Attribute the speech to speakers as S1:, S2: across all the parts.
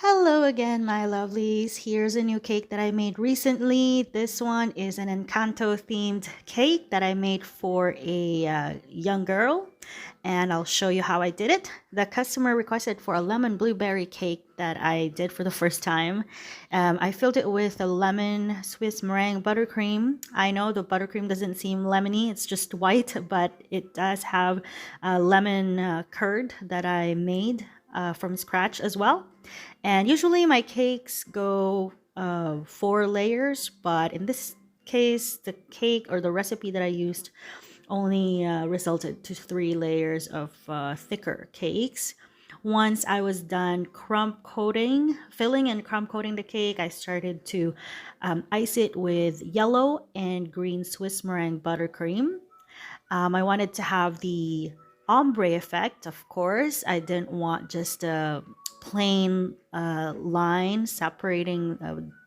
S1: Hello again, my lovelies. Here's a new cake that I made recently. This one is an Encanto themed cake that I made for a young girl, and I'll show you how I did it. The customer requested for a lemon blueberry cake that I did for the first time. I filled it with a lemon Swiss meringue buttercream. I know the buttercream doesn't seem lemony, it's just white, but it does have a lemon curd that I made from scratch as well. And usually my cakes go 4 layers, but in this case, the cake or the recipe that I used only resulted to 3 layers of thicker cakes. Once I was done filling and crumb coating the cake, I started to ice it with yellow and green Swiss meringue buttercream. I wanted to have the ombre effect, of course. I didn't want just a plain line separating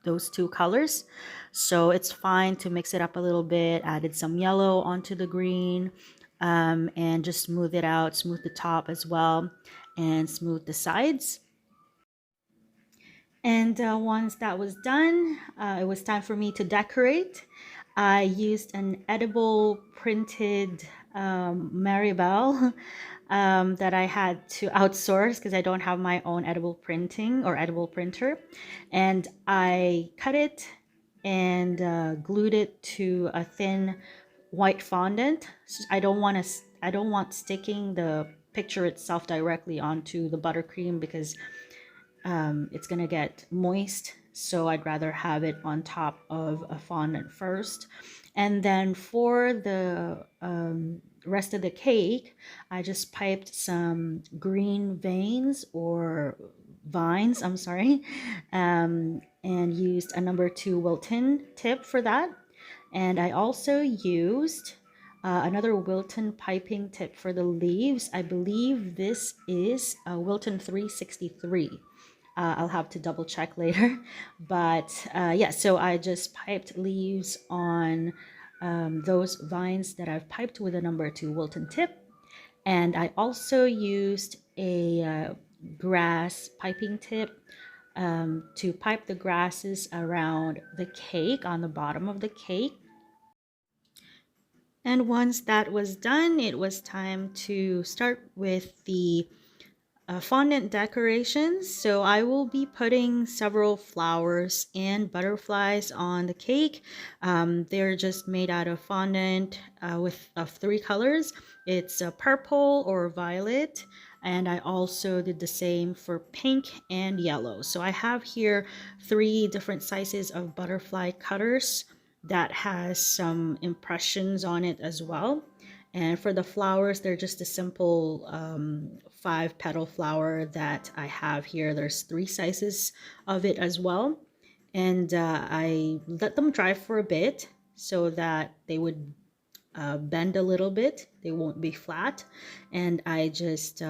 S1: those two colors. So it's fine to mix it up a little bit. Added some yellow onto the green and just smooth it out, smooth the top as well, and smooth the sides. And once that was done, it was time for me to decorate. I used an edible printed Maribel that I had to outsource because I don't have my own edible printing or edible printer. And I cut it and glued it to a thin white fondant. I don't want sticking the picture itself directly onto the buttercream because it's gonna get moist, so I'd rather have it on top of a fondant first. And then for the rest of the cake, I just piped some green veins or vines, I'm sorry, and used a number 2 Wilton tip for that. And I also used another Wilton piping tip for the leaves. I believe this is a Wilton 363. I'll have to double check later. But yeah, so I just piped leaves on those vines that I've piped with a number 2 Wilton tip. And I also used a grass piping tip to pipe the grasses around the cake on the bottom of the cake. And once that was done, it was time to start with the fondant decorations. So I will be putting several flowers and butterflies on the cake. They're just made out of fondant of 3 colors. It's purple or violet. And I also did the same for pink and yellow. So I have here 3 different sizes of butterfly cutters that has some impressions on it as well. And for the flowers, they're just a simple 5 petal flower that I have here. There's 3 sizes of it as well. And I let them dry for a bit so that they would bend a little bit. They won't be flat. And I just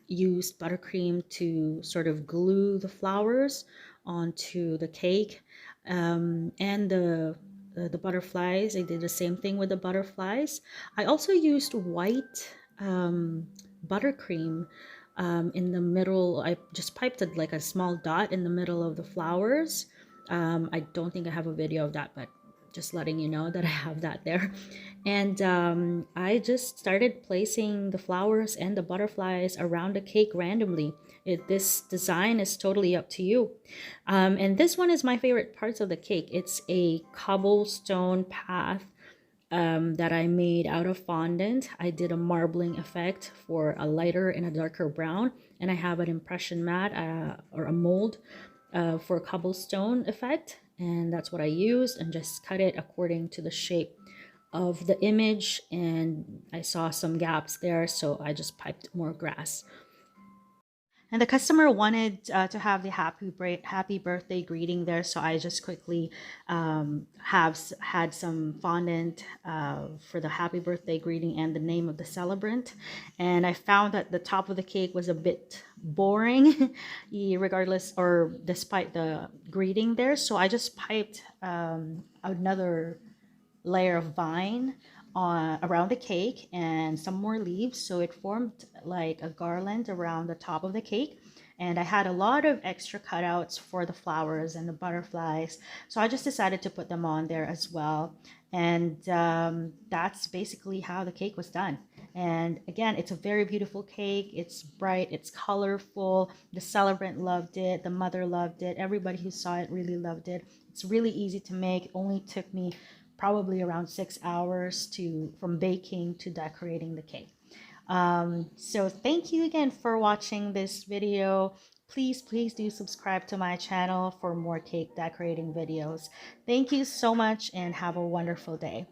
S1: used buttercream to sort of glue the flowers onto the cake. And the butterflies, I did the same thing with the butterflies. I also used white buttercream in the middle. I just piped it like a small dot in the middle of the flowers. I don't think I have a video of that, but just letting you know that I have that there. And I just started placing the flowers and the butterflies around the cake randomly. This design is totally up to you. And this one is my favorite parts of the cake. It's a cobblestone path that I made out of fondant. I did a marbling effect for a lighter and a darker brown, and I have an impression mat or a mold for a cobblestone effect, and that's what I used, and just cut it according to the shape of the image. And I saw some gaps there, so I just piped more grass. And the customer wanted to have the happy birthday greeting there, so I just quickly had some fondant for the happy birthday greeting and the name of the celebrant. And I found that the top of the cake was a bit boring, regardless or despite the greeting there. So I just piped another layer of vine around the cake and some more leaves, so it formed like a garland around the top of the cake. and I had a lot of extra cutouts for the flowers and the butterflies, so I just decided to put them on there as well. And that's basically how the cake was done. And again, it's a very beautiful cake. It's bright, it's colorful. The celebrant loved it, the mother loved it, everybody who saw it really loved it. It's really easy to make. It only took me probably around 6 hours to from baking to decorating the cake. So thank you again for watching this video. Please do subscribe to my channel for more cake decorating videos. Thank you so much and have a wonderful day.